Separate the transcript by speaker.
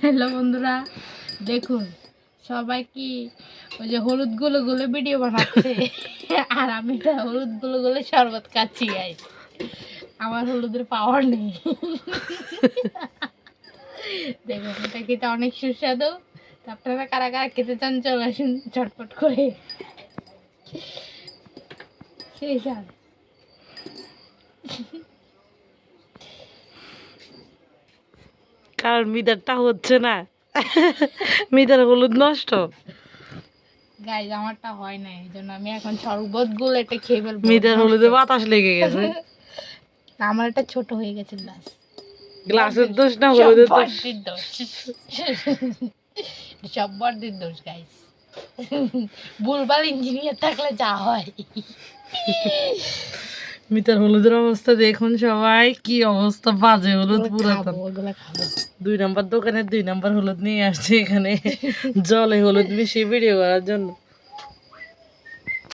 Speaker 1: Hello বন্ধুরা, দেখুন সবাই কি ওই যে হলুদ গুলো গুলো ভিডিও বানাচ্ছে আর আমি তো হলুদ গুলো গুলো শরবত খাচ্ছি গাইস। আমার হলুদের পাওয়ার নেই। দেখুন এটা খেতে অনেক সুস্বাদু। তো আপনারা কারা কারা খেতে চান চলে আসুন ঝটপট করে। সেই স্বাদ।
Speaker 2: কারণ মিটারটা হচ্ছে না, মিটার হলুদ নষ্ট।
Speaker 1: গাইস আমারটা হয় না, এই জন্য আমি এখন শরবত গুলো এটা খেয়ে ফেলবো।
Speaker 2: মিটার হলুদে বাতাস লেগে গেছে।
Speaker 1: আমার একটা ছোট হয়ে গেছে গ্লাস।
Speaker 2: গ্লাসের দোষ না, হলুদের দোষ।
Speaker 1: সব বড়দের দোষ গাইস। ভুলভাল ইঞ্জিনিয়ার থাকলে যা হয়।
Speaker 2: মিটার হলুদের অবস্থা দেখুন সবাই, কি অবস্থা, বাজে হলুদ পুরাতন।
Speaker 1: ওগুলা খাবো।
Speaker 2: 2 নম্বর দোকানে 2 নম্বর হলুদ নিয়ে আসছে এখানে জলে হলুদ মিশিয়ে ভিডিও করার জন্য।